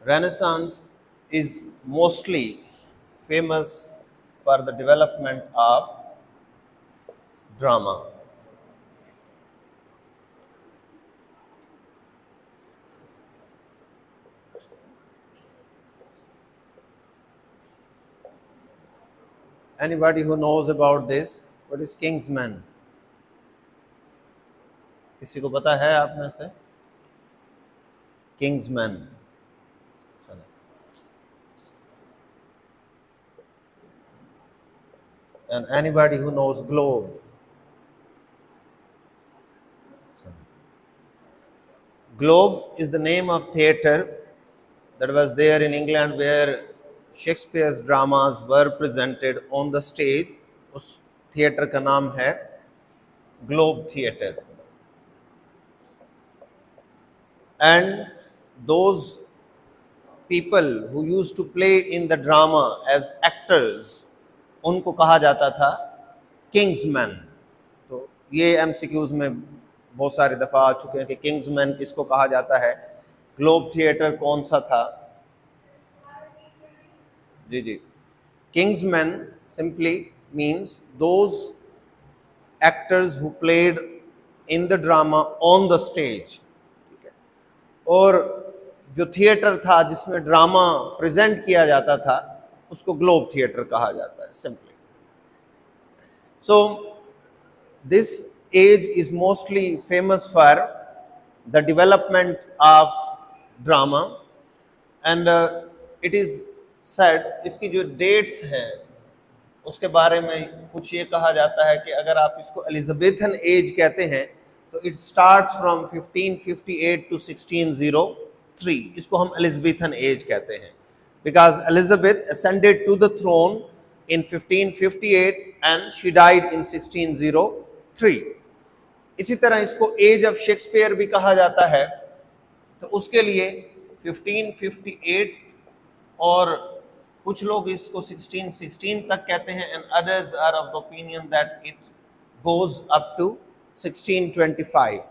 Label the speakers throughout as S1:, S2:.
S1: Renaissance is mostly famous for the development of drama. Anybody who knows about this? What is Kingsman? किसी को पता है आप में से? Kingsman. And anybody who knows Globe? Globe is the name of theatre that was there in England where Shakespeare's dramas were presented on the stage. उस theatre का नाम है Globe Theatre. And those people who used to play in the drama as actors, उनको कहा जाता था Kingsman. तो ये एमसीक्यूज में बहुत सारी दफ़ा आ चुके हैं कि किंग्समैन किसको कहा जाता है. ग्लोब थिएटर कौन सा था? जी, kingsmen simply means those actors who played in the drama on the stage. और जो थिएटर था जिसमें ड्रामा प्रेजेंट किया जाता था उसको ग्लोब थिएटर कहा जाता है simply. So this age is mostly famous for the development of drama and it is said, इसकी जो डेट्स हैं उसके बारे में कुछ ये कहा जाता है कि अगर आप इसको एलिजाबेथन एज कहते हैं तो इट स्टार्ट्स फ्रॉम 1558 टू 1603. इसको हम एलिजाबेथन एज कहते हैं because Elizabeth ascended to the throne in 1558 and she died in 1603. इसी तरह इसको एज ऑफ शेक्सपियर भी कहा जाता है. तो उसके लिए 1558 और कुछ लोग इसको 1616 तक कहते हैं and others are of the opinion that it goes up to 1625.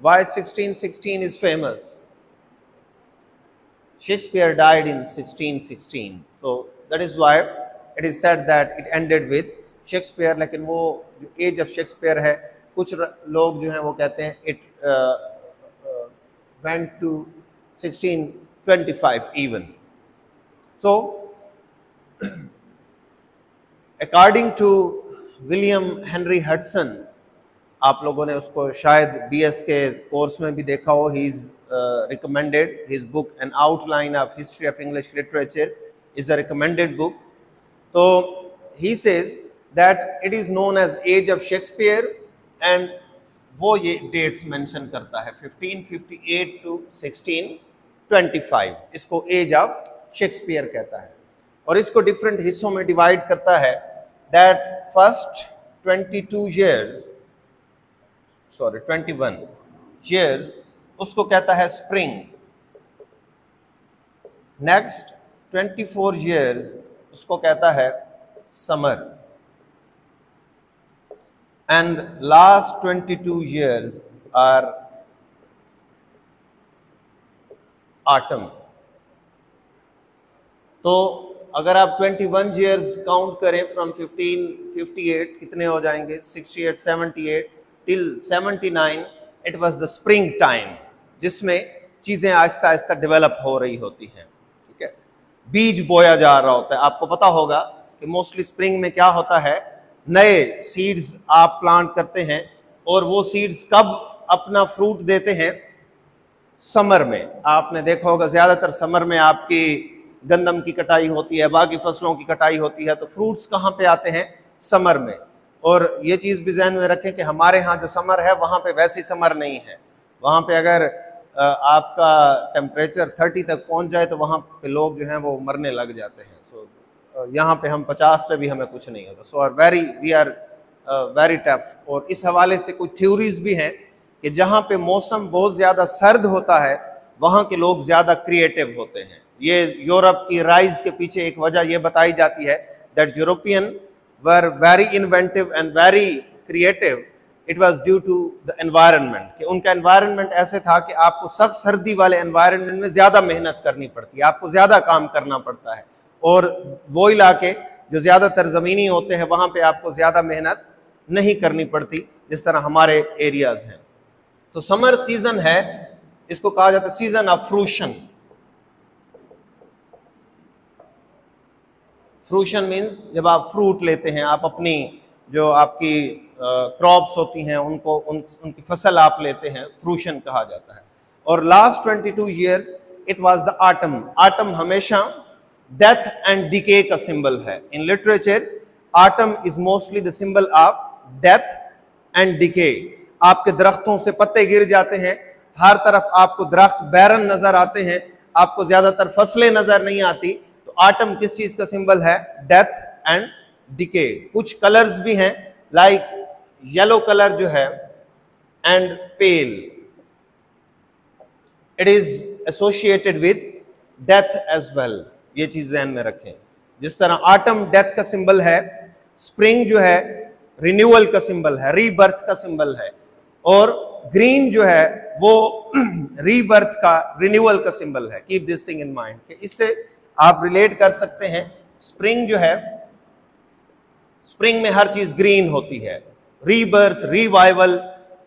S1: Why 1616 is famous? Shakespeare died in 1616, so that is why it is said that it ended with Shakespeare. लेकिन वो जो एज ऑफ शेक्सपियर है, कुछ लोग जो हैं वो कहते हैं it went to 1625 even. So according to William Henry Hudson, आप लोगों ने उसको शायद BS के कोर्स में भी देखा हो. he is recommended, his book An Outline of History of English Literature is a recommended book. So he says that it is known as Age of Shakespeare and वो ये dates mention करता है 1558 to 1625. इसको Age of Shakespeare कहता है और इसको different हिस्सों में divide करता है. That first 21 years उसको कहता है स्प्रिंग. नेक्स्ट 24 years उसको कहता है summer and last 22 years are autumn. तो अगर आप 21 years काउंट करें फ्रॉम 1558 कितने हो जाएंगे? 68, 78 till 79 it was the spring time, जिसमें चीज़ें आहिस्ता आहिस्ता डेवलप हो रही होती हैं. ठीक है, बीज बोया जा रहा होता है. आपको पता होगा कि मोस्टली स्प्रिंग में क्या होता है, नए सीड्स आप प्लांट करते हैं और वो सीड्स कब अपना फ्रूट देते हैं? समर में. आपने देखा होगा ज़्यादातर समर में आपकी गंदम की कटाई होती है, बाकी फसलों की कटाई होती है. तो फ्रूट्स कहाँ पे आते हैं? समर में. और ये चीज़ भी ध्यान में रखें कि हमारे यहाँ जो समर है वहाँ पे वैसी समर नहीं है. वहाँ पे अगर आपका टेम्परेचर 30 तक पहुँच जाए तो वहाँ पे लोग जो हैं वो मरने लग जाते हैं. सो यहाँ पे हम 50 पे भी हमें कुछ नहीं होता. So we are very tough. और इस हवाले से कुछ थ्योरीज भी हैं कि जहाँ पे मौसम बहुत ज़्यादा सर्द होता है वहाँ के लोग ज़्यादा क्रिएटिव होते हैं. ये यूरोप की राइज के पीछे एक वजह ये बताई जाती है that European were very inventive and very creative it was due to the environment, कि उनका एनवायरनमेंट ऐसे था कि आपको सख्त सर्दी वाले एनवायरनमेंट में ज़्यादा मेहनत करनी पड़ती है, आपको ज़्यादा काम करना पड़ता है, और वो इलाके जो ज़्यादातर ज़मीनी होते हैं वहाँ पे आपको ज़्यादा मेहनत नहीं करनी पड़ती जिस तरह हमारे एरियाज़ हैं। तो समर सीज़न है, इसको कहा जाता है season off fruition. Fruition means जब आप फ्रूट लेते हैं, आप अपनी जो आपकी क्रॉप्स होती हैं उनको उनकी फसल आप लेते हैं, फ्रूशन कहा जाता है। और last 22 years it was the autumn. Autumn हमेशा डेथ एंड डिके का सिंबल है। In literature autumn is mostly the symbol of death and decay. आपके दरख्तों से पत्ते गिर जाते हैं, हर तरफ आपको दरख्त बैरन नजर आते हैं, आपको ज्यादातर फसलें नजर नहीं आती। तो ऑटम किस चीज का सिंबल है? Death and decay. कुछ कलर्स भी हैं लाइक येलो कलर जो है and pale, it is associated with death as well. ये चीज ध्यान में रखें। जिस तरह ऑटम डेथ का सिंबल है, स्प्रिंग जो है रिन्यूअल का सिंबल है, रीबर्थ का सिंबल है, और ग्रीन जो है वो रीबर्थ का, रिन्यूअल का सिंबल है। Keep this thing in mind कि इससे आप रिलेट कर सकते हैं। स्प्रिंग जो है, स्प्रिंग में हर चीज ग्रीन होती है, रीबर्थ, रिवाइवल,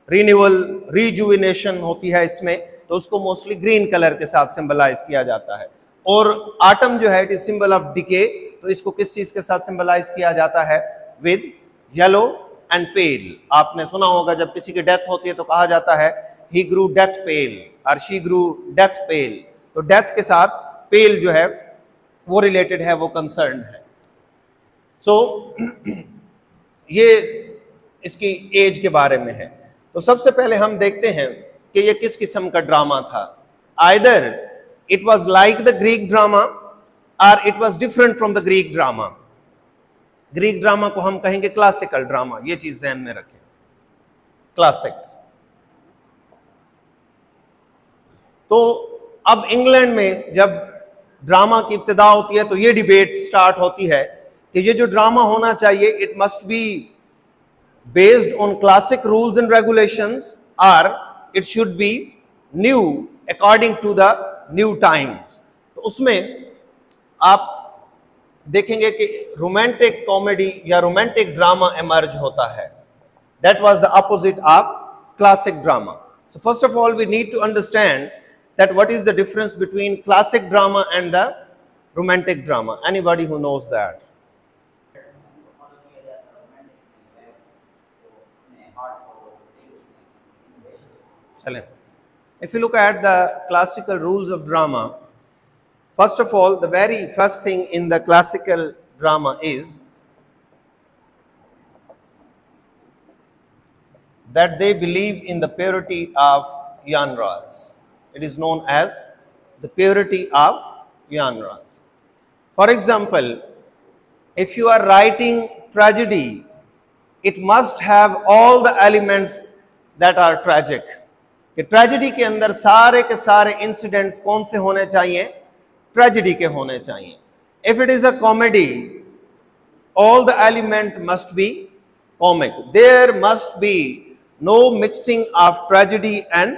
S1: रिन्यूअल, रिजुविनेशन होती है इसमें, तो उसको मोस्टली ग्रीन कलर के साथ सिंबलाइज किया जाता है। और ऑटम जो है it is symbol of decay, तो इसको किस चीज के साथ सिंबलाइज किया जाता है? With yellow and pale. आपने सुना होगा जब किसी की डेथ होती है तो कहा जाता है ही ग्रू डेथ पेल और शी ग्रू डेथ पेल। तो डेथ के साथ पेल जो है वो रिलेटेड है, वो कंसर्न है। सो ये इसकी एज के बारे में है। तो सबसे पहले हम देखते हैं कि ये किस किस्म का ड्रामा था। Either it was like the Greek drama और it was different from the Greek drama. Greek drama को हम कहेंगे क्लासिकल ड्रामा, ये चीज ध्यान में रखें, क्लासिक। तो अब इंग्लैंड में जब ड्रामा की इब्तिदा होती है तो ये डिबेट स्टार्ट होती है कि ये जो ड्रामा होना चाहिए it must be based on classic rules and regulations और it should be new according to the new times. तो उसमें आप देखेंगे कि रोमांटिक कॉमेडी या रोमांटिक ड्रामा इमर्ज होता है। That was the opposite of classic drama. So first of all we need to understand that what is the difference between classic drama and the romantic drama. Anybody who knows that? चलें, if you look at the classical rules of drama, first of all, the very first thing in the classical drama is that they believe in the purity of genres. It is known as the purity of genres. For example, if you are writing tragedy, it must have all the elements that are tragic. कि tragedy के अंदर सारे के सारे incidents कौन से होने चाहिए? ट्रेजेडी के होने चाहिए। If it is a comedy, all the element must be comic. There must be no mixing of tragedy and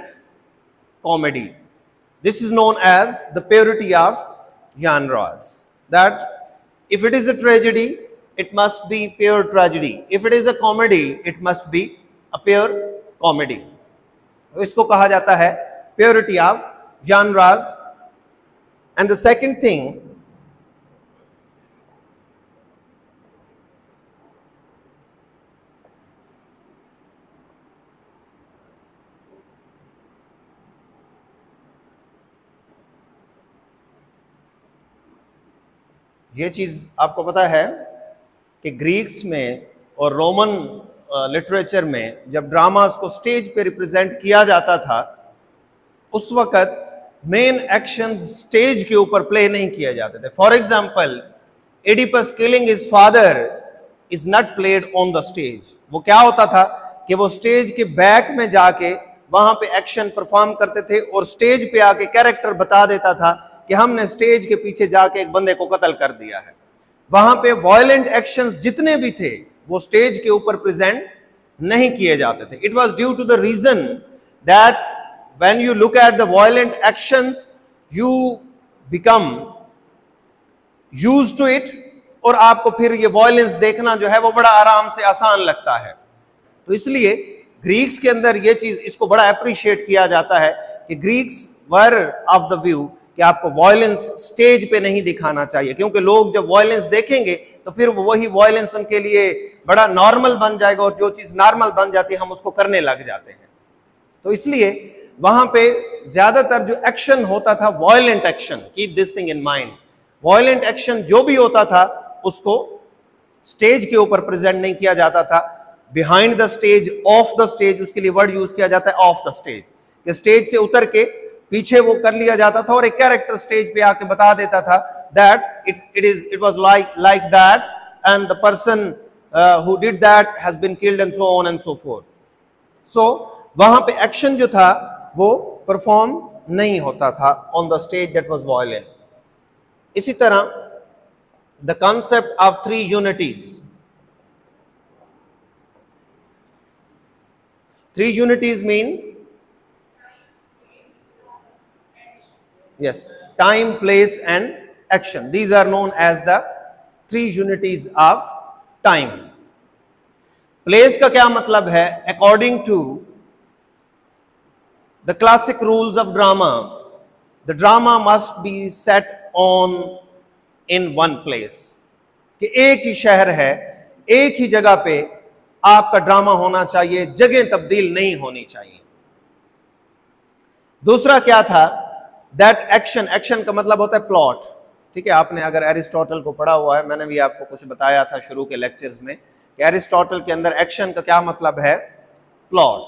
S1: comedy. This is known as the purity of genres, that if it is a tragedy it must be pure tragedy, if it is a comedy it must be a pure comedy. इसको कहा जाता है purity of genres. And the second thing, ये चीज आपको पता है कि ग्रीक्स में और रोमन लिटरेचर में जब ड्रामास को स्टेज पे रिप्रेजेंट किया जाता था उस वक्त मेन एक्शन स्टेज के ऊपर प्ले नहीं किए जाते थे. For example, Oedipus killing his father is not played on the stage. वो क्या होता था कि वो स्टेज के बैक में जाके वहां पे एक्शन परफॉर्म करते थे और स्टेज पे आके कैरेक्टर बता देता था कि हमने स्टेज के पीछे जाके एक बंदे को कत्ल कर दिया है. वहां पे वायलेंट एक्शंस जितने भी थे वो स्टेज के ऊपर प्रेजेंट नहीं किए जाते थे. It was due to the reason that when you look at the violent actions you become used to it, और आपको फिर ये वायलेंस देखना जो है वो बड़ा आराम से आसान लगता है. तो इसलिए ग्रीक्स के अंदर ये चीज, इसको बड़ा अप्रिशिएट किया जाता है कि Greeks were of the view कि आपको वायलेंस स्टेज पे नहीं दिखाना चाहिए, क्योंकि लोग जब वायलेंस देखेंगे तो फिर वही वायलेंस उनके लिए बड़ा नॉर्मल बन जाएगा, और जो चीज नॉर्मल बन जाती है हम उसको करने लग जाते हैं. तो इसलिए वहां पे ज्यादातर जो एक्शन होता था violent action, keep this thing in mind, violent action जो भी होता था उसको स्टेज के ऊपर प्रेजेंट नहीं किया जाता था. Behind the stage, of the stage, उसके लिए वर्ड यूज किया जाता है ऑफ द स्टेज, कि स्टेज से उतर के पीछे वो कर लिया जाता था और एक कैरेक्टर स्टेज पे आके बता देता था that it was like that and the person who did that has been killed and so on and so forth. So वहां पे एक्शन जो था वो परफॉर्म नहीं होता था on the stage that was violent. इसी तरह the concept of three unities, three unities means yes, time, place and action. These are known as the three unities of time. Place का क्या मतलब है? According to the classic rules of drama, the drama must be set on in one place. कि एक ही शहर है, एक ही जगह पे आपका ड्रामा होना चाहिए, जगह तब्दील नहीं होनी चाहिए. दूसरा क्या था? दैट एक्शन, एक्शन का मतलब होता है प्लॉट. ठीक है, आपने अगर एरिस्टोटल को पढ़ा हुआ है, मैंने भी आपको कुछ बताया था शुरू के लेक्चर्स में कि एरिस्टोटल के अंदर एक्शन का क्या मतलब है? प्लॉट.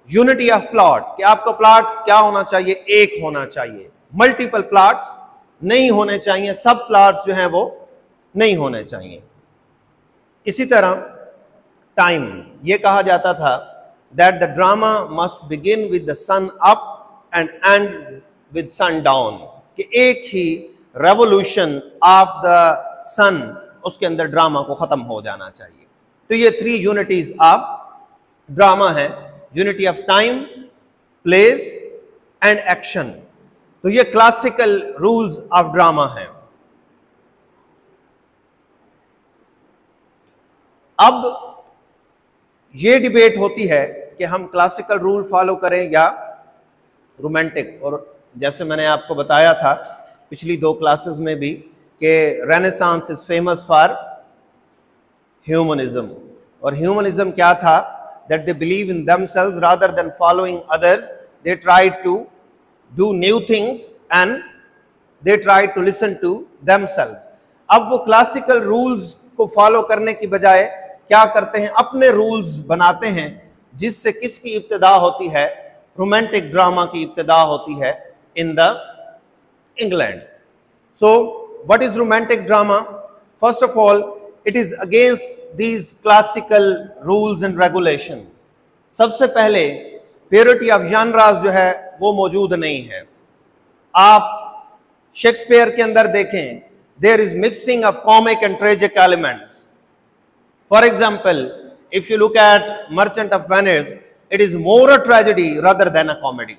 S1: यूनिटी ऑफ प्लॉट, कि आपका प्लॉट क्या होना चाहिए? एक होना चाहिए. मल्टीपल प्लॉट्स नहीं होने चाहिए, सब प्लॉट्स जो हैं वो नहीं होने चाहिए. इसी तरह टाइम, ये कहा जाता था that the drama must begin with the sun up and end with sun down, कि एक ही रेवोल्यूशन ऑफ द सन, उसके अंदर ड्रामा को खत्म हो जाना चाहिए. तो ये थ्री यूनिटीज ऑफ ड्रामा है, unity of time, place and action. तो ये क्लासिकल रूल्स ऑफ ड्रामा है. अब ये डिबेट होती है कि हम क्लासिकल रूल फॉलो करें या रोमांटिक. और जैसे मैंने आपको बताया था पिछली दो क्लासेस में भी कि renaissance is famous for humanism. और ह्यूमनिज्म क्या था? That they believe in themselves rather than following others. They try to do new things and they try to listen to themselves. अब वो क्लासिकल रूल्स को follow करने की बजाय क्या करते हैं? अपने रूल्स बनाते हैं, जिससे किसकी इब्तिदा होती है? रोमांटिक ड्रामा की इब्तिदा होती है in the England. So what is romantic drama? First of all it is against these classical rules and regulation. सबसे पहले प्योरिटी ऑफ जॉनरास जो है वो मौजूद नहीं है. आप शेक्सपियर के अंदर देखें, there is mixing of comic and tragic elements. For example, if you look at Merchant of Venice, it is more a tragedy rather than a comedy.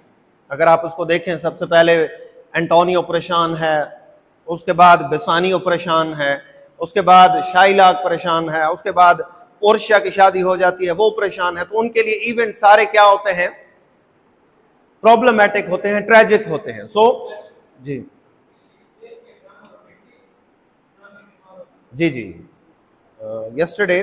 S1: अगर आप उसको देखें, सबसे पहले एंटोनियो परेशान है, उसके बाद बेसानियो परेशान है, उसके बाद शाइलाक परेशान है, उसके बाद पोर्शिया की शादी हो जाती है, वो परेशान है. तो उनके लिए इवेंट सारे क्या होते हैं? प्रॉब्लमैटिक होते हैं, ट्रेजिक होते हैं. सो जी जी जी yesterday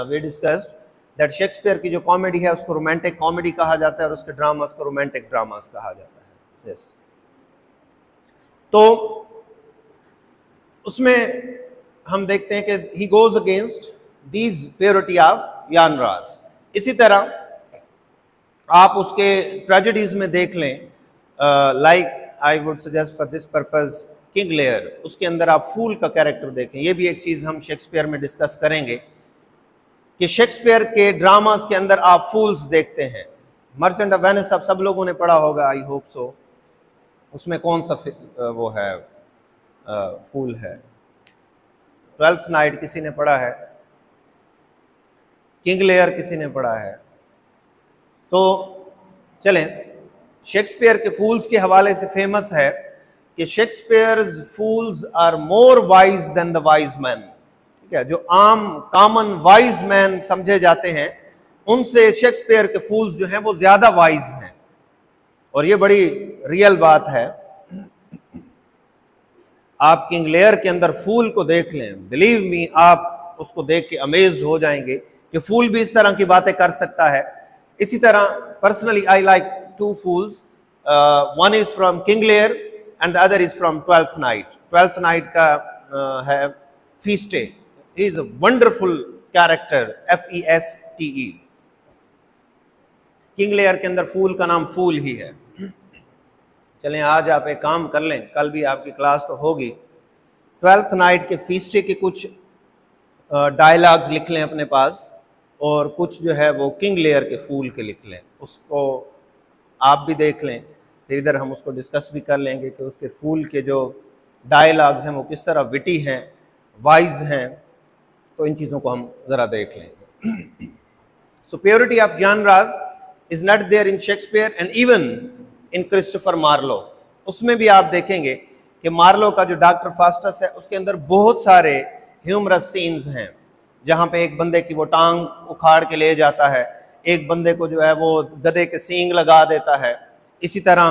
S1: we discussed that Shakespeare की जो कॉमेडी है उसको रोमांटिक कॉमेडी कहा जाता है और उसके ड्रामास को रोमांटिक ड्रामास कहा जाता है. yes. तो उसमें हम देखते हैं कि he goes against these purity of genres. इसी तरह आप उसके ट्रेजेडीज में देख लें, like I would suggest for this purpose King Lear, उसके अंदर आप फूल का कैरेक्टर देखें. ये भी एक चीज हम शेक्सपियर में डिस्कस करेंगे कि शेक्सपियर के ड्रामास के अंदर आप फूल्स देखते हैं. मर्चेंट ऑफ वेनिस आप सब लोगों ने पढ़ा होगा, आई होप सो. उसमें कौन सा वो है फूल है? ट्वेल्थ नाइट किसी ने पढ़ा है? किंग लेयर किसी ने पढ़ा है? तो चलें, शेक्सपियर के फूल्स के हवाले से फेमस है कि Shakespeare's fools are more wise than the wise man. ठीक है, जो आम कॉमन वाइज मैन समझे जाते हैं उनसे शेक्सपियर के फूल्स जो हैं वो ज्यादा वाइज हैं, और ये बड़ी रियल बात है। आप किंग लेयर के अंदर फूल को देख लें, बिलीव मी, आप उसको देख के अमेज्ड हो जाएंगे कि फूल भी इस तरह की बातें कर सकता है। इसी तरह personally I like two fools, one is from King Lear and the other is from Twelfth Night. Twelfth Night का है Feste, he is a wonderful character, FESTE। King Lear के अंदर फूल का नाम फूल ही है। चलें, आज आप एक काम कर लें, कल भी आपकी क्लास तो होगी, ट्वेल्थ नाइट के फीस्टे के कुछ डायलॉग्स लिख लें अपने पास, और कुछ जो है वो किंग लेयर के फूल के लिख लें, उसको आप भी देख लें, फिर इधर हम उसको डिस्कस भी कर लेंगे कि उसके फूल के जो डायलॉग्स हैं वो किस तरह विटी हैं, वाइज हैं। तो इन चीज़ों को हम ज़रा देख लेंगे। Purity of genres is not there in Shakespeare and even in Christopher Marlowe. उसमें भी आप देखेंगे कि मार्लो का जो डॉक्टर फास्टस है उसके अंदर बहुत सारे ह्यूमरस सीन्स हैं, जहाँ पे एक बंदे की वो टांग उखाड़ के ले जाता है, एक बंदे को जो है वो गधे के सींग लगा देता है, इसी तरह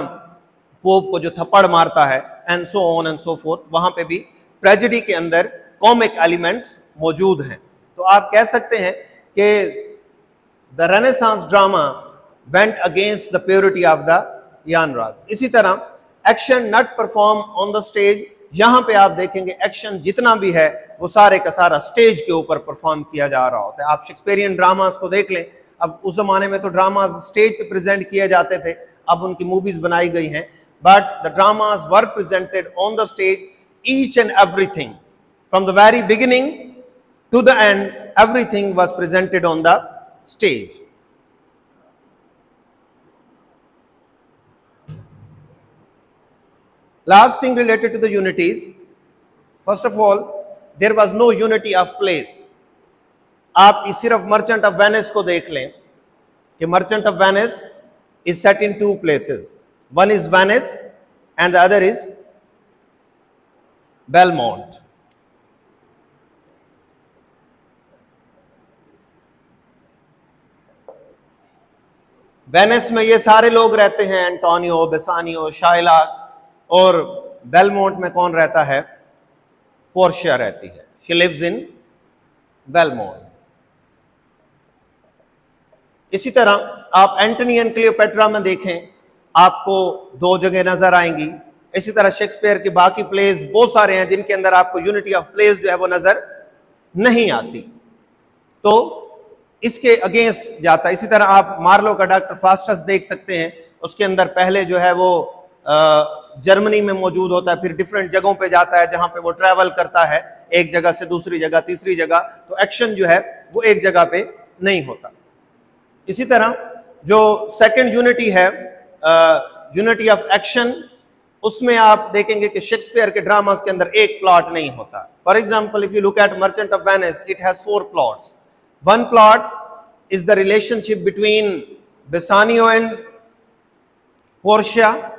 S1: पोप को जो थप्पड़ मारता है, and so on and so fourth. वहाँ पे भी ट्रेजेडी के अंदर कॉमिक एलिमेंट्स मौजूद हैं। तो आप कह सकते हैं कि the renaissance drama went against the purity of the genres. इसी तरह action not perform on the stage, यहाँ पे आप देखेंगे एक्शन जितना भी है वो सारे का सारा स्टेज के ऊपर परफॉर्म किया जा रहा होता है। आप शेक्सपियरियन ड्रामास को देख लें, अब उस जमाने में तो ड्रामास स्टेज पे प्रेजेंट किए जाते थे, अब उनकी मूवीज बनाई गई हैं, but the dramas were presented on the stage, each and everything from the very beginning to the end, everything was presented on the stage. Last thing related to the unities, first of all, there was no unity of place. आप सिर्फ merchant of Venice को देख लें कि Merchant of Venice is set in two places, one is Venice and the other is Belmont. Venice में ये सारे लोग रहते हैं, एंटोनियो, बेसानियो, शाइलाक, और बेलमोंट में कौन रहता है? पोर्शिया रहती है, शी लिव्स इन बेलमोंट। इसी तरह आप एंटनी एंड क्लियोपेट्रा में देखें, आपको दो जगह नजर आएंगी। इसी तरह शेक्सपियर के बाकी प्लेस बहुत सारे हैं जिनके अंदर आपको यूनिटी ऑफ प्लेस जो है वो नजर नहीं आती, तो इसके अगेंस्ट जाता है। इसी तरह आप मार्लो का डॉक्टर फास्टस देख सकते हैं, उसके अंदर पहले जो है वो जर्मनी में मौजूद होता है, फिर डिफरेंट जगहों पे जाता है जहां पे वो ट्रैवल करता है, एक जगह से दूसरी जगह, तीसरी जगह, तो एक्शन जो है वो एक जगह पे नहीं होता। इसी तरह जो सेकंड यूनिटी है, यूनिटी ऑफ एक्शन, उसमें आप देखेंगे कि शेक्सपियर के ड्रामास के अंदर एक प्लॉट नहीं होता। For example, if you look at Merchant of Venice, it has 4 plots. One plot is the relationship between Bassanio and Portia.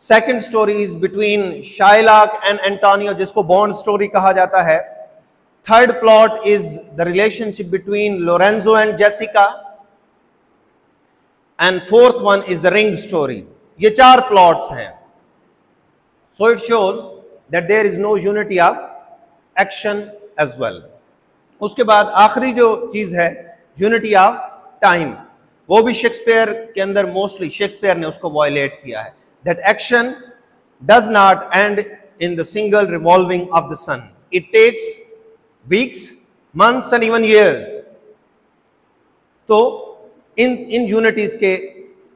S1: Second story is between Shylock and Antonio, जिसको bond story कहा जाता है। Third plot is the relationship between Lorenzo and Jessica, and fourth one is the ring story. ये 4 plots हैं। So it shows that there is no unity of action as well. उसके बाद आखिरी जो चीज है, यूनिटी ऑफ टाइम, वो भी शेक्सपियर के अंदर मोस्टली शेक्सपियर ने उसको वायलेट किया है। That action does not end in the single revolving of the sun. It takes weeks, months and even years. तो इन यूनिटीज के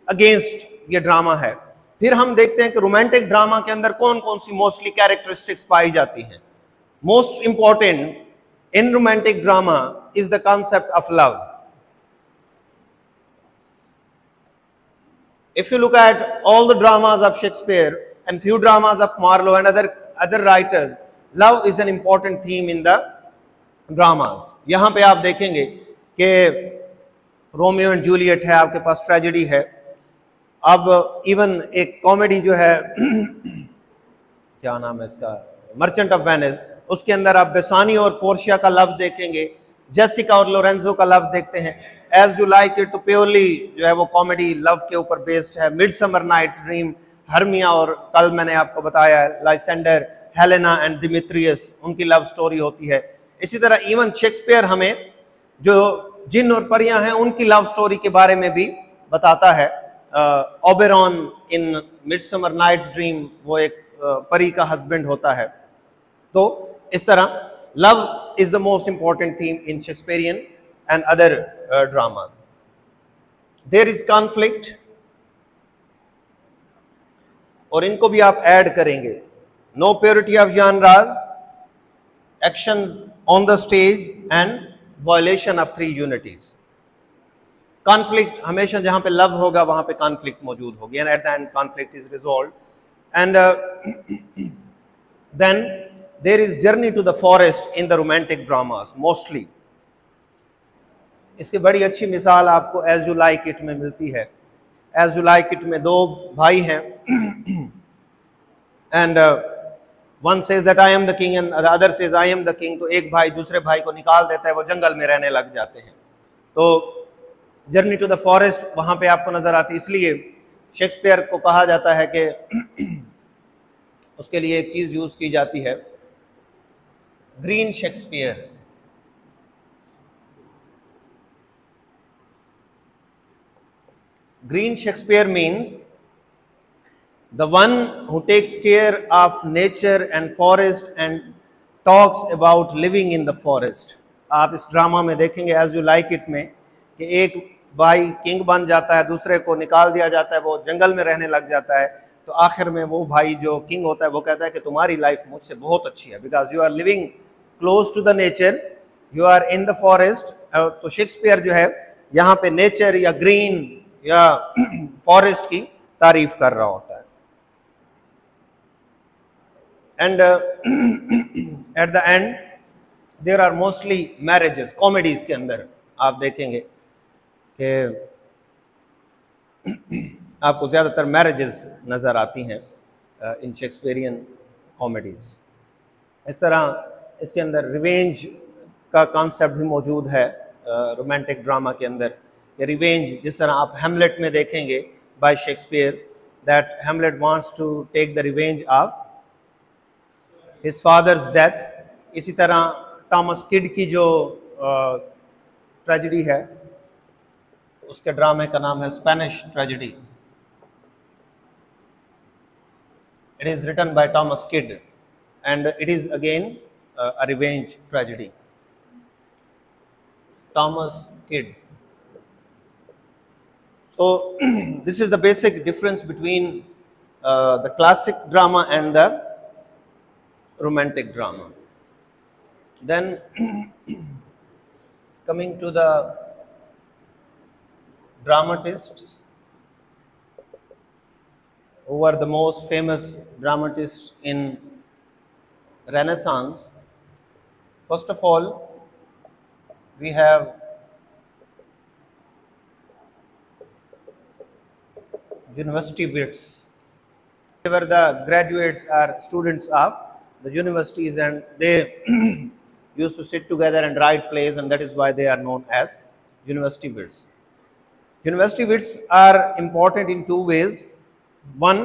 S1: अगेंस्ट ये ड्रामा है। फिर हम देखते हैं कि रोमांटिक ड्रामा के अंदर कौन कौन सी मोस्टली कैरेक्टरिस्टिक्स पाई जाती हैं। Most important in romantic drama is the concept of love. If you look at all the dramas of Shakespeare and few dramas of Marlowe and other writers, love is an important theme in the dramas. यहाँ पे आप देखेंगे कि Romeo and Juliet है, आपके पास tragedy है। अब even एक कॉमेडी जो है क्या नाम है इसका, मर्चेंट ऑफ वेनिस, उसके अंदर आप बेसानी और पोर्शिया का लव देखेंगे, जेसिका और लोरेंजो का लव देखते हैं। एज यू लाइक इट तो प्योरली जो है वो कॉमेडी लव के ऊपर बेस्ड है। मिडसमर नाइट्स ड्रीम, हर्मिया और कल मैंने आपको बताया है लाइसेंडर, हेलेना एंड डिमित्रियस, उनकी लव स्टोरी होती है। इसी तरह इवन शेक्सपियर हमें जो जिन और परियां हैं उनकी लव स्टोरी के बारे में भी बताता है। ओबेरॉन इन मिडसमर नाइट्स ड्रीम, वो एक परी का हस्बैंड होता है। तो इस तरह love is the most important theme in Shakespearean and other dramas. There is conflict, और इनको भी आप ऐड करेंगे। No purity of genres, action on the stage and violation of 3 unities. Conflict, हमेशा जहां पे लव होगा वहां पे कॉन्फ्लिक्ट मौजूद होगी, and at the end conflict is resolved. And then there is journey to the forest in the romantic dramas mostly. इसकी बड़ी अच्छी मिसाल आपको एज यू लाइक इट में मिलती है। एज यू लाइक इट में 2 भाई हैं and one says that I am the king and the other says I am the king. तो एक भाई दूसरे भाई को निकाल देता है, वो जंगल में रहने लग जाते हैं। तो जर्नी टू द फॉरेस्ट वहां पे आपको नजर आती है। इसलिए शेक्सपियर को कहा जाता है कि उसके लिए एक चीज यूज की जाती है, green Shakespeare. Green Shakespeare means the one who takes care of nature and forest and talks about living in the forest. आप इस ड्रामा में देखेंगे एज यू लाइक इट में कि एक भाई किंग बन जाता है, दूसरे को निकाल दिया जाता है, वो जंगल में रहने लग जाता है। तो आखिर में वो भाई जो किंग होता है वो कहता है कि तुम्हारी लाइफ मुझसे बहुत अच्छी है, because you are living close to the nature, you are in the forest. तो शेक्सपियर जो है यहाँ पे नेचर या ग्रीन या फॉरेस्ट की तारीफ कर रहा होता है। And at the end there are mostly marriages. Comedies के अंदर आप देखेंगे कि आपको ज्यादातर मैरिजेस नजर आती हैं इन शेक्सपियरियन कॉमेडीज। इस तरह इसके अंदर रिवेंज का कॉन्सेप्ट भी मौजूद है रोमांटिक ड्रामा के अंदर। रिवेंज, जिस तरह आप हेमलेट में देखेंगे by Shakespeare, that Hamlet wants to take the revenge of his father's death. इसी तरह थॉमस किड की जो ट्रेजेडी है उसके ड्रामे का नाम है Spanish tragedy. It is written by Thomas Kyd and it is again a revenge tragedy. Thomas Kidd. So this is the basic difference between the classic drama and the romantic drama. Then coming to the dramatists, who are the most famous dramatists in Renaissance. First of all, we have university wits. Where the graduates are students of the universities and they used to sit together and write plays, and that is why they are known as university wits. University wits are important in 2 ways. One,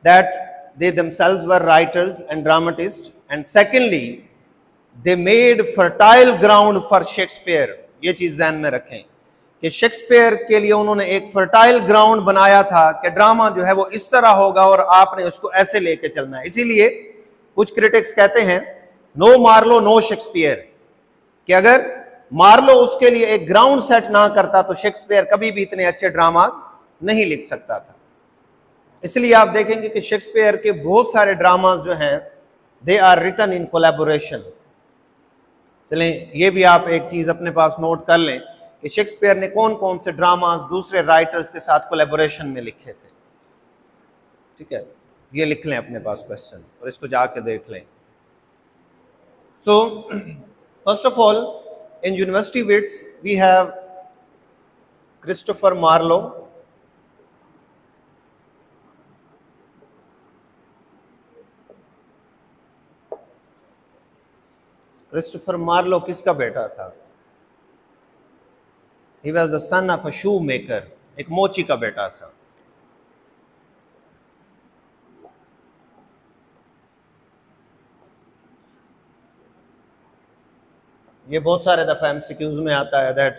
S1: that they themselves were writers and dramatists, and secondly they made fertile ground for Shakespeare. ये चीज ध्यान में रखें कि Shakespeare के लिए उन्होंने एक फर्टाइल ग्राउंड बनाया था कि ड्रामा जो है वो इस तरह होगा और आपने उसको ऐसे लेके चलना है। इसीलिए कुछ क्रिटिक्स कहते हैं नो मार्लो नो शेक्सपियर, कि अगर मार्लो उसके लिए एक ग्राउंड सेट ना करता तो शेक्सपियर कभी भी इतने अच्छे ड्रामाज नहीं लिख सकता था। इसलिए आप देखेंगे कि शेक्सपियर के बहुत सारे ड्रामाज जो हैं they are written in collaboration. चलें, ये भी आप एक चीज अपने पास नोट कर लें कि शेक्सपियर ने कौन कौन से ड्रामास दूसरे राइटर्स के साथ कोलैबोरेशन में लिखे थे। ठीक है, ये लिख लें अपने पास क्वेश्चन और इसको जाके देख लें। So first of all In University Wits, we have Christopher Marlowe. Christopher Marlowe किसका बेटा था? He was the son of a shoemaker. एक मोची का बेटा था. ये बहुत सारे दफा MCQs में आता है that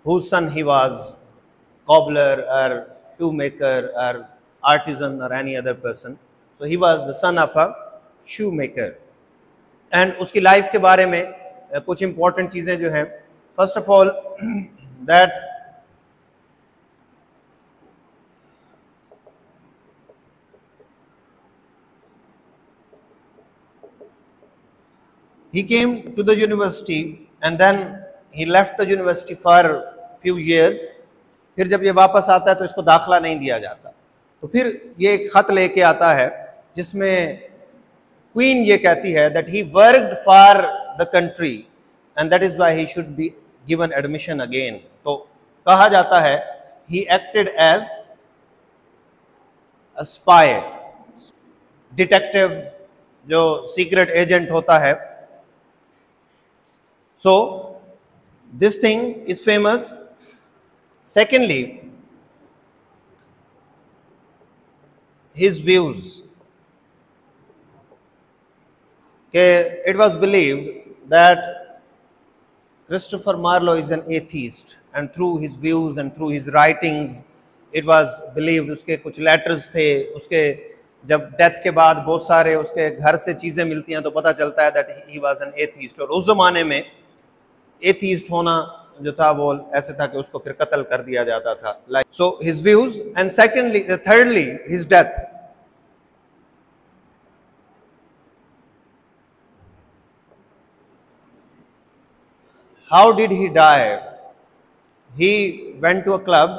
S1: whose son he was, cobbler or shoemaker or artisan or any other person. So he was the son of a shoemaker. And उसकी लाइफ के बारे में कुछ इंपॉर्टेंट चीजें जो हैं, first of all that he came to the university and then he left the university for few years. फिर जब ये वापस आता है तो इसको दाखला नहीं दिया जाता, तो फिर ये एक खत लेके आता है जिसमें क्वीन ये कहती है that he worked for the country and that is why he should be given admission again. तो कहा जाता है he acted as a spy, detective जो सीक्रेट एजेंट होता है. So this thing is famous. Secondly, his views. It was believed that Christopher Marlowe is an atheist, and through his views and through his writings, it was believed. उसके कुछ letters थे, उसके जब death के बाद बहुत सारे उसके घर से चीज़ें मिलती हैं तो पता चलता है that he was an atheist. और उस ज़माने में एथीस्ट होना जो था वो ऐसे था कि उसको फिर कत्ल कर दिया जाता था. Like so his views. And secondly, thirdly, his death. How did he die? He went to a club,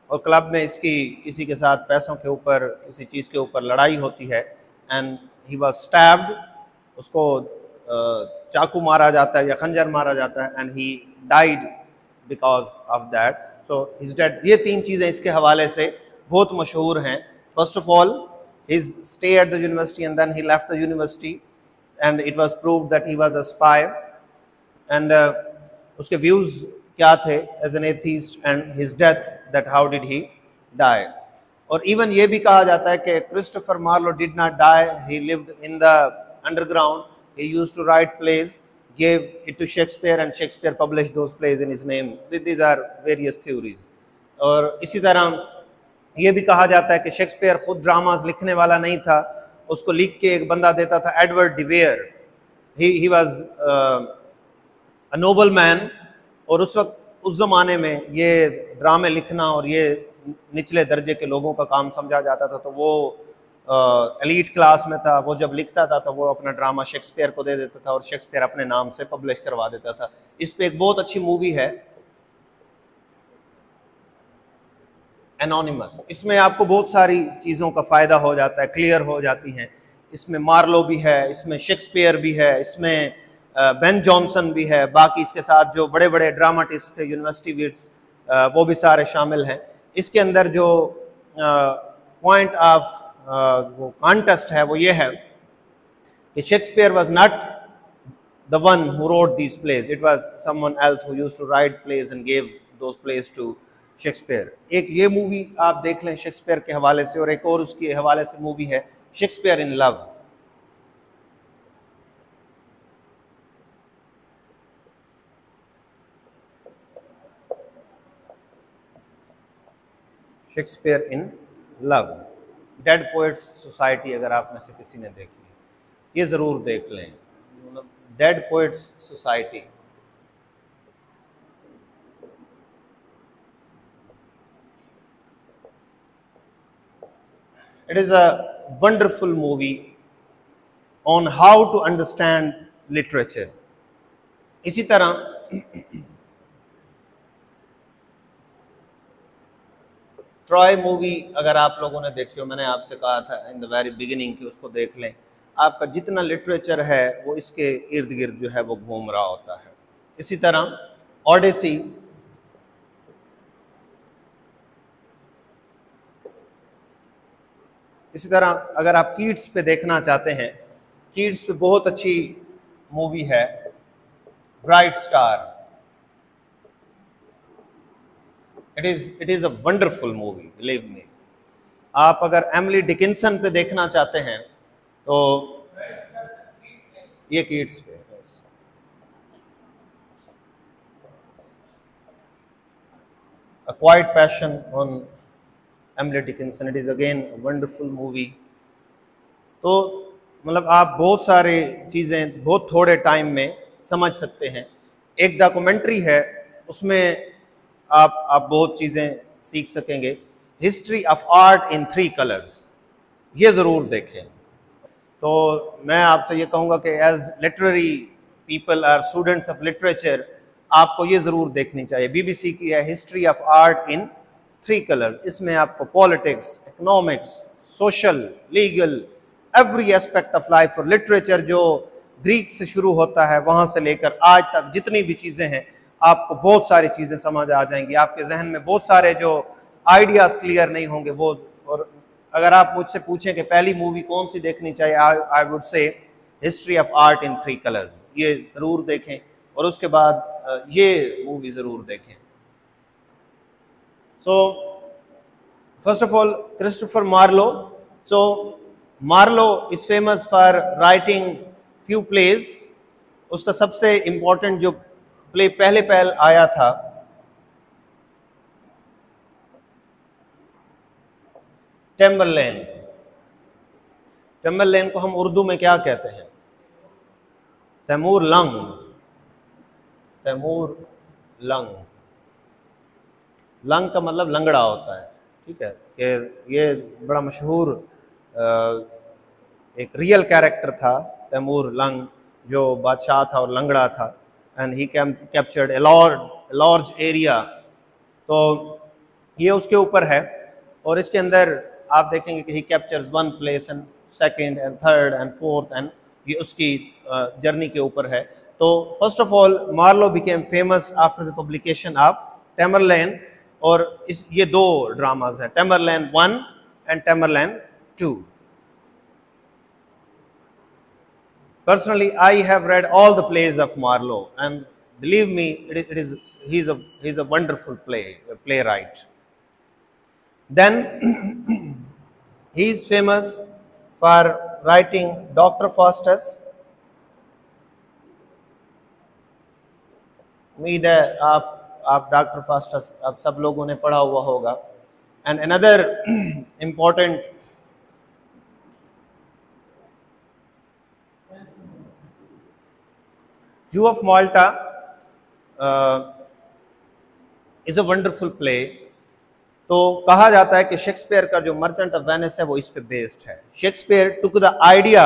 S1: और क्लब में इसकी किसी के साथ पैसों के ऊपर, किसी चीज के ऊपर लड़ाई होती है, एंड ही वाज स्टैब्ड. उसको चाकू मारा जाता है या खंजर मारा जाता है, and he died because of that. So his death. ये तीन चीज़ें इसके हवाले से बहुत मशहूर हैं. First of all, his stay at the university and then he left the university and it was proved that he was a spy. And उसके व्यूज क्या थे as an atheist, and his death, that how did he die. और even ये भी कहा जाता है कि Christopher Marlowe did not die, he lived in the underground. He used to write plays, gave it to Shakespeare, and Shakespeare published those plays in his name. These are various theories. और इसी तरह ये भी कहा जाता है कि Shakespeare खुद ड्रामास लिखने वाला नहीं था, उसको लिख के एक बंदा देता था, Edward de Vere. He was a noble man. और उस वक्त, उस ज़माने में ये ड्रामे लिखना और ये निचले दर्जे के लोगों का काम समझा जाता था. तो वो एलीट क्लास में था. वो जब लिखता था तो वो अपना ड्रामा शेक्सपियर को दे देता था और शेक्सपियर अपने नाम से पब्लिश करवा देता था. इस पे एक बहुत अच्छी मूवी है, एनोनिमस. इसमें आपको बहुत सारी चीज़ों का फ़ायदा हो जाता है, क्लियर हो जाती हैं. इसमें मार्लो भी है, इसमें शेक्सपियर भी है, इसमें बेन जॉनसन भी है, बाकी इसके साथ जो बड़े बड़े ड्रामाटिस्ट थे यूनिवर्सिटी विट्स, वो भी सारे शामिल हैं. इसके अंदर जो पॉइंट ऑफ वो कॉन्टेस्ट है वो ये है कि Shakespeare was not the one who wrote these plays, it was someone else who used to write plays and give those plays to Shakespeare. एक ये मूवी आप देख लें शेक्सपियर के हवाले से, और एक और उसके हवाले से मूवी है Shakespeare in love. Shakespeare in love. Dead Poets society अगर आप में से किसी ने देखी है, ये ज़रूर देख लें. Dead Poets Society. It is a wonderful movie on how to understand literature. इसी तरह ट्रॉय मूवी अगर आप लोगों ने देखी हो, मैंने आपसे कहा था इन द वेरी बिगिनिंग कि उसको देख लें. आपका जितना लिटरेचर है वो इसके इर्द गिर्द जो है वो घूम रहा होता है। इसी तरह ओडेसी, इसी तरह अगर आप कीट्स पे देखना चाहते हैं, कीट्स पे बहुत अच्छी मूवी है bright star. It is a wonderful movie, believe me. आप अगर एमिली डिकिंसन पे देखना चाहते हैं तो ये कीट्स पे है। A Quiet Passion on Emily Dickinson, it is again a wonderful movie। तो मतलब आप बहुत सारे चीज़ें बहुत थोड़े टाइम में समझ सकते हैं। एक डॉक्यूमेंट्री है, उसमें आप बहुत चीज़ें सीख सकेंगे। History of art in 3 colours, ये ज़रूर देखें। तो मैं आपसे ये कहूँगा कि एज लिटरेरी पीपल और स्टूडेंट्स ऑफ लिटरेचर आपको ये ज़रूर देखनी चाहिए। BBC की है history of art in 3 colours. इसमें आपको politics, economics, social, legal, every aspect of life और लिटरेचर जो ग्रीक से शुरू होता है वहाँ से लेकर आज तक जितनी भी चीज़ें हैं, आपको बहुत सारी चीज़ें समझ आ जाएंगी। आपके जहन में बहुत सारे जो आइडियाज़ क्लियर नहीं होंगे वो। और अगर आप मुझसे पूछें कि पहली मूवी कौन सी देखनी चाहिए, I would say history of art in 3 colours, ये ज़रूर देखें। और उसके बाद ये मूवी ज़रूर देखें। So first of all Christopher Marlowe. So Marlowe is famous for writing few plays. उसका सबसे इम्पोर्टेंट जो प्ले पहले आया था टेम्बरलेन। टेम्बरलेन को हम उर्दू में क्या कहते हैं? तैमूर लंग। तैमूर लंग, लंग का मतलब लंगड़ा होता है, ठीक है। कि ये बड़ा मशहूर एक रियल कैरेक्टर था तैमूर लंग, जो बादशाह था और लंगड़ा था। And he captured a large area. तो ये उसके ऊपर है। और इसके अंदर आप देखेंगे कि he captures 1 place and 2nd and 3rd and 4th, and ये उसकी जर्नी के ऊपर है। तो first of all Marlowe became famous after the publication of Tamburlaine. और ये 2 ड्रामाज हैं, Tamburlaine 1 and Tamburlaine 2। Personally, I have read all the plays of Marlowe, and believe me, he's a wonderful playwright. Then he is famous for writing Dr. Faustus। उम्मीद है आप doctor Faustus आप सब लोगों ने पढ़ा हुआ होगा। And another important Jew of Malta is a wonderful play। तो कहा जाता है कि शेक्सपियर का जो मर्चेंट ऑफ वेनिस है वो इस पे बेस्ड है। Shakespeare took the idea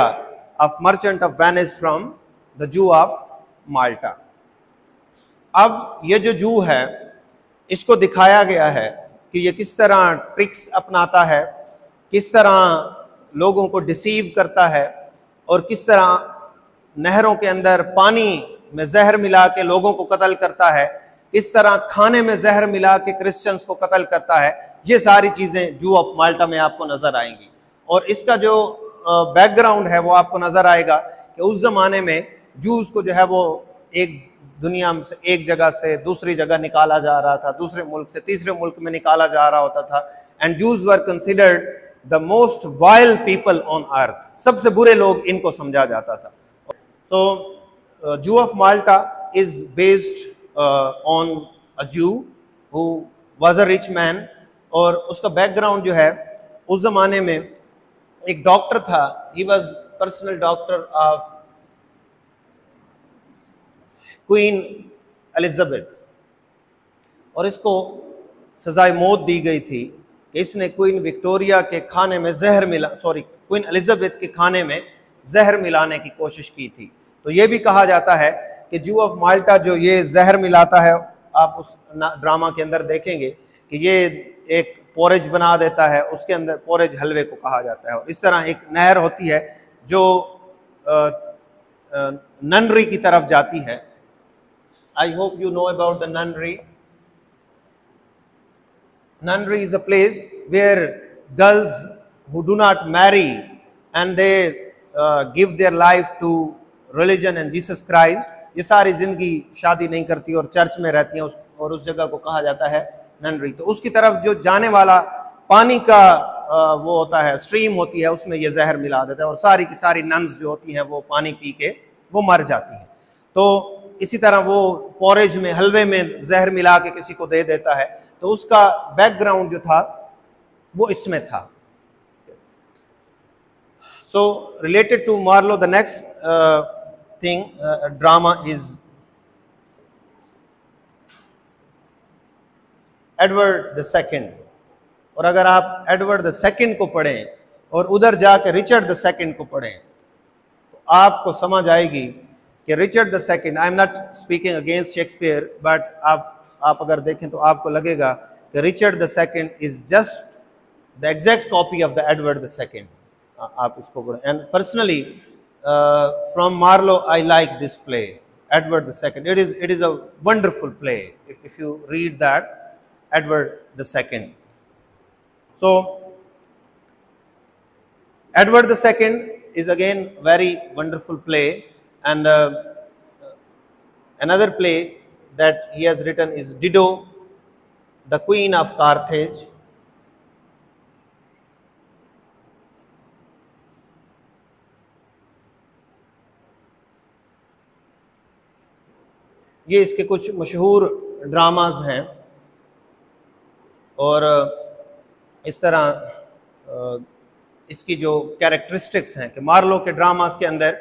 S1: of merchant of Venice from the zoo of माल्टा। अब ये जो जू है इसको दिखाया गया है कि ये किस तरह ट्रिक्स अपनाता है, किस तरह लोगों को डिसीव करता है, और किस तरह नहरों के अंदर पानी में जहर मिला के लोगों को कत्ल करता है, किस तरह खाने में जहर मिला के क्रिश्चियंस को कत्ल करता है। ये सारी चीज़ें जू ऑफ माल्टा में आपको नज़र आएंगी। और इसका जो बैकग्राउंड है वो आपको नज़र आएगा कि उस ज़माने में जूस को जो है वो एक दुनिया से एक जगह से दूसरी जगह निकाला जा रहा था, दूसरे मुल्क से तीसरे मुल्क में निकाला जा रहा होता था। And juice were considered the most wild people on earth, सबसे बुरे लोग इनको समझा जाता था। So Jew of Malta is based on a Jew who was a rich man। और उसका बैकग्राउंड जो है उस जमाने में एक डॉक्टर था, he was personal doctor of queen Elizabeth. और इसको सजाए मौत दी गई थी कि इसने क्वीन विक्टोरिया के खाने में क्वीन एलिजाबेथ के खाने में जहर मिलाने की कोशिश की थी। तो ये भी कहा जाता है कि जू ऑफ माल्टा जो ये जहर मिलाता है, आप उस ड्रामा के अंदर देखेंगे कि ये एक पोरेज बना देता है, उसके अंदर पोरेज हलवे को कहा जाता है। और इस तरह एक नहर होती है जो ननरी की तरफ जाती है. I hope you know about the nunnery. Nunnery is a place where girls who do not marry and they give their life to religion and Jesus Christ, ये सारी जिंदगी शादी नहीं करती और चर्च में रहती हैं, और उस जगह को कहा जाता है ननरी. तो उसकी तरफ जो जाने वाला पानी का वो होता है, स्ट्रीम होती है, उसमें ये जहर मिला देता है और सारी की सारी नन्स जो होती हैं वो पानी पी के वो मर जाती हैं. तो इसी तरह वो पॉरेज में, हलवे में जहर मिला के किसी को दे देता है. तो उसका बैकग्राउंड जो था वो इसमें था. So related to Marlowe, the next thing drama is Edward the second. और अगर आप एडवर्ड द सेकंड को पढ़ें और उधर जाकर रिचर्ड द सेकंड को पढ़ें तो आपको समझ आएगी कि Richard the second, I am not speaking against Shakespeare, but आप अगर देखें तो आपको लगेगा कि Richard the second is just the exact copy of the Edward the second. आप इसको पढ़ें. And personally from Marlowe I like this play, Edward the second. It is a wonderful play if you read that, Edward the second. So Edward the second is again very wonderful play. And another play that he has written is Dido, the Queen of Carthage. ये इसके कुछ मशहूर dramas हैं. और इस तरह इसकी जो कैरेक्टरिस्टिक्स हैं कि मार्लो के ड्रामास के अंदर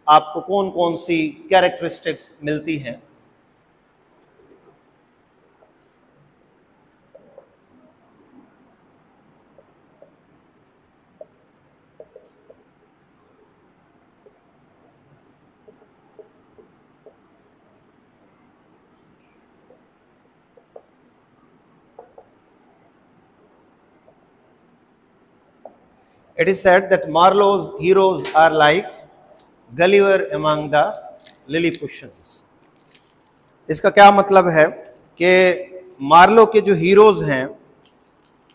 S1: आपको कौन कौन सी कैरेक्टरिस्टिक्स मिलती हैं. It is said that Marlowe's heroes are like Gulliver among the Lilliputians. इसका क्या मतलब है कि मार्लो के जो हीरोज हैं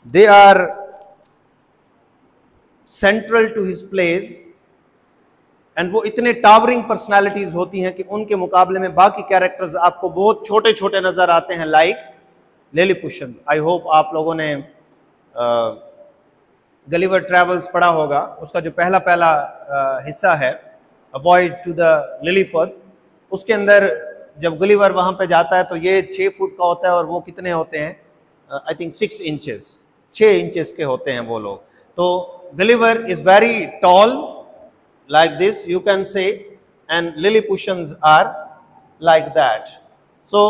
S1: they are central to his plays, and वो इतने टावरिंग पर्सनालिटीज होती हैं कि उनके मुकाबले में बाकी कैरेक्टर्स आपको बहुत छोटे छोटे नजर आते हैं, लाइक लिलीपुशन. आई होप आप लोगों ने गलिवर ट्रैवल्स पढ़ा होगा. उसका जो पहला हिस्सा है, अवॉइड टू द लिलीपथ, उसके अंदर जब गलिवर वहां पे जाता है तो ये 6 फुट का होता है और वो कितने होते हैं, आई थिंक 6 इंचेस, 6 इंचेस के होते हैं वो लोग. तो Gulliver is very tall like this you can say, and Lilliputians are like that. So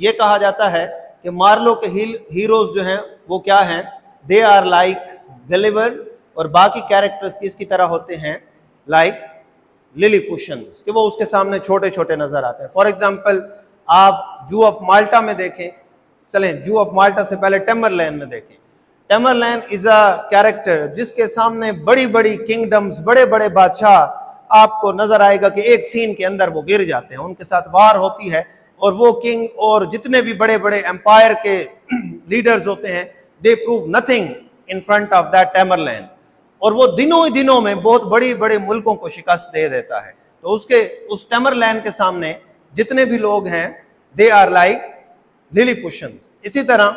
S1: ये कहा जाता है कि मार्लो के हीरोज जो हैं वो क्या हैं, दे आर लाइक गलिवर, और बाकी कैरेक्टर्स किसकी तरह होते हैं, लाइक लिलीपुशंस, कि वो उसके सामने छोटे छोटे नजर आते हैं. फॉर एग्जाम्पल आप जू ऑफ माल्टा में देखें, चलें जू ऑफ माल्टा से पहले टेमरलैन में देखें. टेमरलैन इज अ कैरेक्टर जिसके सामने बड़ी बड़ी किंगडम्स, बड़े बड़े बादशाह आपको नजर आएगा कि एक सीन के अंदर वो गिर जाते हैं, उनके साथ वार होती है, और वो किंग और जितने भी बड़े बड़े एम्पायर के लीडर्स होते हैं, they prove nothing in front of that Tamerlane, और वो दिनों ही दिनों में बहुत बड़ी बड़े मुल्कों को शिकस्त दे देता है. तो उस टेमरलैन के सामने जितने भी लोग हैं दे आर लाइक लिलीपुशंस. इसी तरह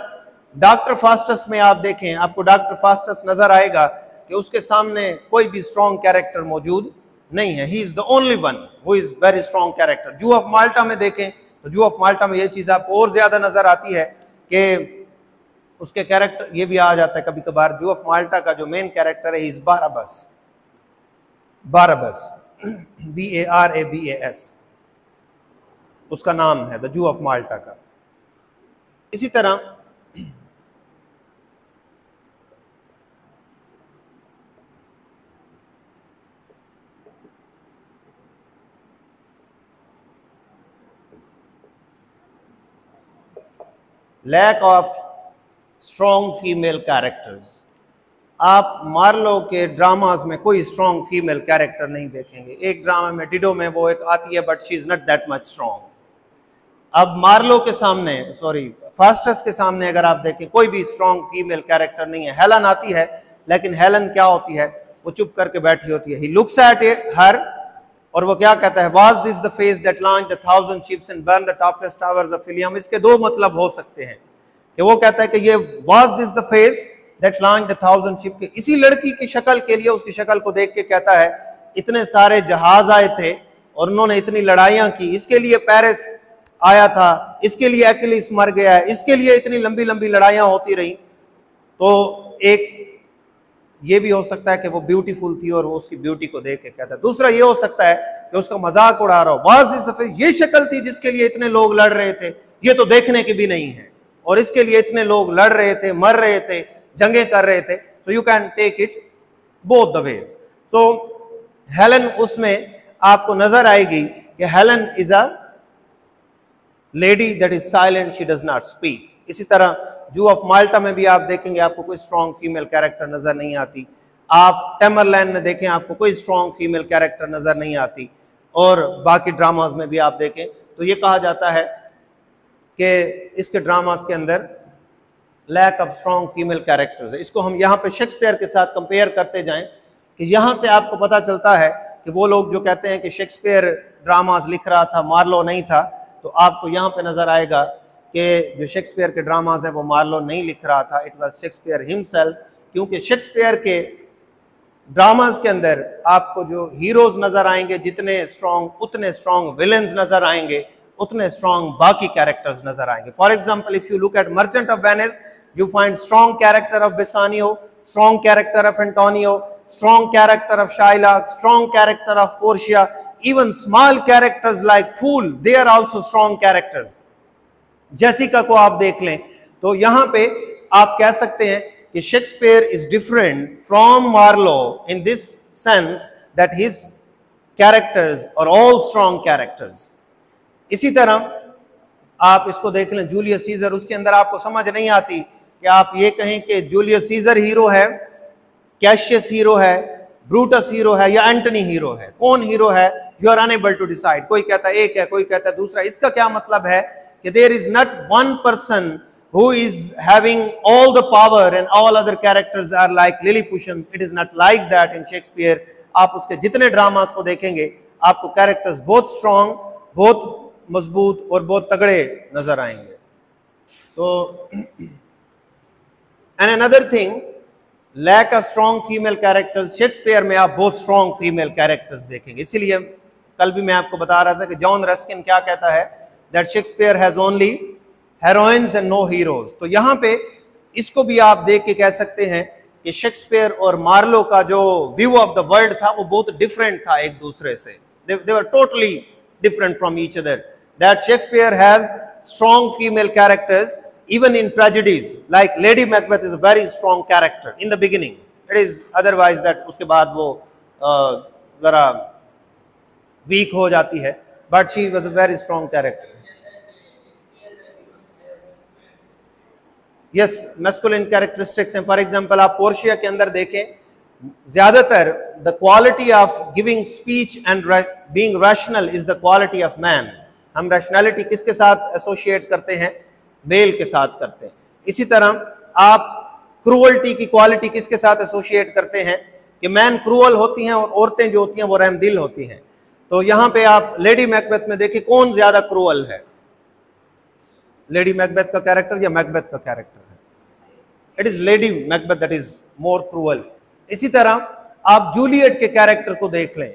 S1: डॉक्टर फास्टस में आप देखें, आपको डॉक्टर फास्टस नजर आएगा कि उसके सामने कोई भी स्ट्रॉन्ग कैरेक्टर मौजूद नहीं है. He is the only one who is very strong character. Zoo of माल्टा में देखें तो जू ऑफ माल्टा में ये चीज आपको और ज्यादा नजर आती है कि उसके कैरेक्टर ये भी आ जाता है कभी कभार. जू ऑफ माल्टा का जो मेन कैरेक्टर है इज बाराबस, BARABAS उसका नाम है, द जू ऑफ माल्टा का. इसी तरह lack of strong female characters. आप मार्लो के ड्रामास में कोई स्ट्रॉन्ग फीमेल कैरेक्टर नहीं देखेंगे। एक ड्रामा में डिडो में वो एक आती है, but she is not that much strong. अब मार्लो के सामने, सॉरी फास्टस के सामने अगर आप देखें, कोई भी स्ट्रॉन्ग फीमेल कैरेक्टर नहीं है। हेलन आती है, लेकिन हेलन क्या होती है, वो चुप करके बैठी होती है। He looks at it her, और वो क्या कहता है, was this the face that launched 1,000 ships and burn the topless towers of Ilium. इसके दो मतलब हो सकते हैं कि वो कहता है कि ये was this the face that launched 1,000 ship, के इसी लड़की की शक्ल के लिए, उसकी शक्ल को देख के कहता है इतने सारे जहाज आए थे और उन्होंने इतनी लड़ाइयां की, इसके लिए पेरिस आया था, इसके लिए अकिलीस मर गया है, इसके लिए इतनी लंबी लंबी लड़ाइयां होती रही। तो एक ये भी हो सकता है कि वो ब्यूटीफुल थी और वो उसकी ब्यूटी को देख के कहता है। दूसरा ये हो सकता है कि उसका मजाक उड़ा रहा हो, वाज दिस द फेस, ये शक्ल थी जिसके लिए इतने लोग लड़ रहे थे, ये तो देखने की भी नहीं है, और इसके लिए इतने लोग लड़ रहे थे, मर रहे थे, जंगे कर रहे थे। So you can take it both the ways. So Helen उसमें आपको नजर आएगी कि Helen is a lady that is silent, she does not speak. इसी तरह जू ऑफ माल्टा में भी आप देखेंगे आपको कोई स्ट्रॉन्ग फीमेल कैरेक्टर नजर नहीं आती। आप टेमरलैंड में देखें आपको कोई स्ट्रॉन्ग फीमेल कैरेक्टर नजर नहीं आती, और बाकी ड्रामास में भी आप देखें तो ये कहा जाता है कि इसके ड्रामास के अंदर lack of strong female characters है। इसको हम यहाँ पे शेक्सपियर के साथ कंपेयर करते जाएं कि यहाँ से आपको पता चलता है कि वो लोग जो कहते हैं कि शेक्सपियर ड्रामास लिख रहा था, मार्लो नहीं था, तो आपको यहाँ पे नजर आएगा कि जो शेक्सपियर के ड्रामास हैं वो मार्लो नहीं लिख रहा था, इट वाज शेक्सपियर हिमसेल्फ। क्योंकि शेक्सपियर के ड्रामास के अंदर आपको जो हीरोज नजर आएंगे जितने स्ट्रॉन्ग, उतने स्ट्रॉन्ग विलेन्स नजर आएंगे, उतने स्ट्रॉन्ग बाकी कैरेक्टर्स नजर आएंगे। For example, if you look at Merchant of Venice, you find strong character of Bassanio, strong character of Antonio, strong character of Shylock, strong character of Portia, even small characters like Fool, they are also strong characters. Jessica को आप देख लें तो यहां पे आप कह सकते हैं कि Shakespeare is different from Marlowe in this sense that his characters are all strong characters. इसी तरह आप इसको देख लें, जूलियस सीजर, उसके अंदर आपको समझ नहीं आती कि आप ये कहें कि जूलियस सीजर हीरो है, कैशियस हीरो है, ब्रूटस हीरो है या एंटनी हीरो है, कौन हीरो है, you are unable to decide. कोई कहता है एक है, कोई कहता है दूसरा। इसका क्या मतलब है कि there is not one person who is having all the power and all other characters are like Lilliputian. It is not like that in Shakespeare. आप उसके जितने ड्रामास को देखेंगे आपको कैरेक्टर्स बहुत स्ट्रॉन्ग, बहुत मजबूत और बहुत तगड़े नजर आएंगे। तो and another thing, lack of strong female characters, Shakespeare में आप बहुत स्ट्रॉन्ग फीमेल कैरेक्टर्स देखेंगे। इसीलिए कल भी मैं आपको बता रहा था कि जॉन रस्किन क्या कहता है, that Shakespeare has only heroines and no heroes. तो यहाँ पे इसको भी आप देख के कह सकते हैं कि शेक्सपियर और मार्लो का जो व्यू ऑफ द वर्ल्ड था वो बहुत डिफरेंट था एक दूसरे से। they were totally different from each other. That Shakespeare has strong female characters even in tragedies, like Lady Macbeth is a very strong character in the beginning. It is otherwise that उसके बाद वो जरा weak हो जाती है, but she was a very strong character. Yes, masculine characteristics हैं। For example, आप Portia के अंदर देखें, ज्यादातर the quality of giving speech and being rational is the quality of man. हम rationality किसके साथ एसोसिएट करते हैं, मेल के साथ करते हैं। इसी तरह आप क्रूअल्टी की क्वालिटी किसके साथ एसोसिएट करते हैं कि मैन क्रूअल होती हैं और औरतें जो होती हैं वो रहमदिल होती हैं। तो यहाँ पे आप लेडी मैकबेथ में देखिए कौन ज्यादा क्रूअल है, लेडी मैकबेथ का कैरेक्टर या मैकबेथ का कैरेक्टर है? It is lady Macbeth that is more cruel. इसी तरह आप जूलियट के कैरेक्टर को देख लें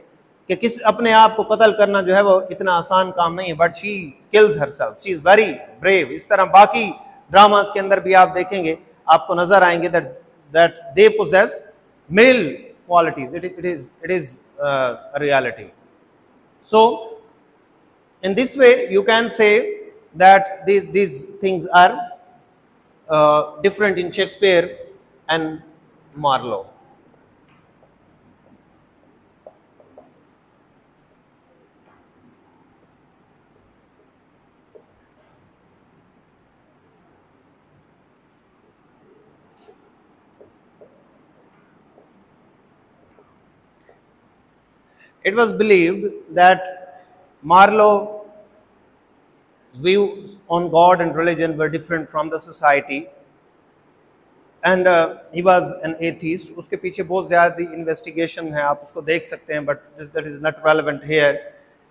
S1: कि किस अपने आप को कत्ल करना जो है वो इतना आसान काम नहीं है, but she kills herself, she is very brave. इस तरह बाकी ड्रामास के अंदर भी आप देखेंगे आपको नजर आएंगे that they possess male qualities. It is reality. So in this way you can say that these things are different in Shakespeare and Marlowe. It was believed that Marlowe's views on God and religion were different from the society, and he was an atheist. उसके पीछे बहुत ज़्यादा investigation है, आप उसको देख सकते हैं, but that is not relevant here.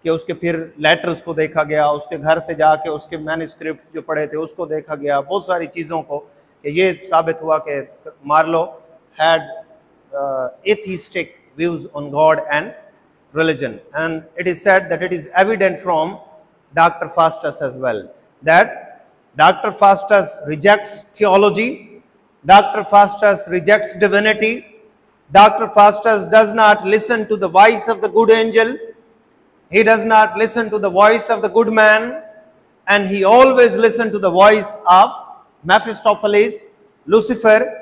S1: कि उसके फिर लेटर्स को देखा गया, उसके घर से जाके उसके मैन्युस्क्रिप्ट जो पढ़े थे उसको देखा गया, बहुत सारी चीज़ों को, कि ये साबित हुआ कि Marlowe had atheistic views on God and religion, and it is said that it is evident from Dr. Faustus as well, that Dr. Faustus rejects theology, Dr. Faustus rejects divinity, Dr. Faustus does not listen to the voice of the good angel, he does not listen to the voice of the good man, and he always listens to the voice of Mephistopheles, Lucifer.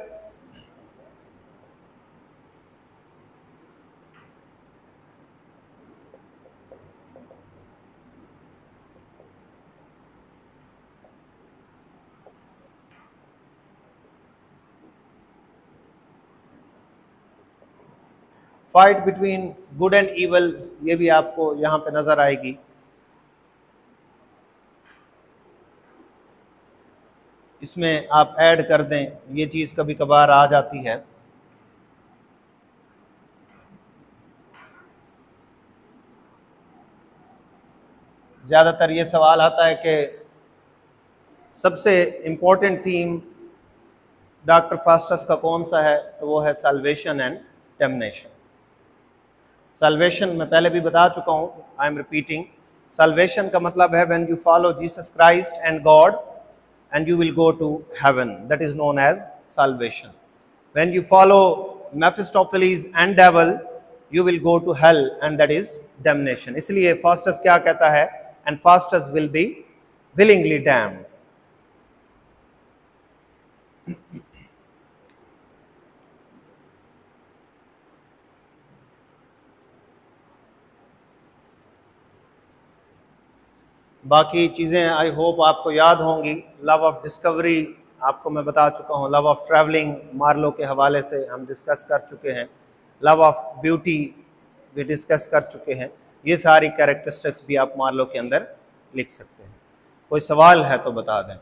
S1: Fight between good and evil, ये भी आपको यहाँ पे नजर आएगी। इसमें आप add कर दें, ये चीज़ कभी कभार आ जाती है। ज़्यादातर ये सवाल आता है कि सबसे इम्पोर्टेंट थीम डॉक्टर फास्टस का कौन सा है, तो वो है साल्वेशन एंड डैम्नेशन। साल्वेशन मैं पहले भी बता चुका हूँ, आई एम रिपीटिंग। साल्वेशन का मतलब है when you follow Jesus Christ and God and you will go to heaven, that is known as salvation. When you follow Mephistopheles and devil, you will go to hell, and that is damnation. इसलिए Faustus क्या कहता है, and Faustus will be willingly damned. बाकी चीज़ें I hope आपको याद होंगी। Love of discovery आपको मैं बता चुका हूँ, लव ऑफ ट्रैवलिंग मार्लो के हवाले से हम डिस्कस कर चुके हैं, लव ऑफ ब्यूटी भी डिस्कस कर चुके हैं। ये सारी कैरेक्टरिस्टिक्स भी आप मार्लो के अंदर लिख सकते हैं। कोई सवाल है तो बता दें।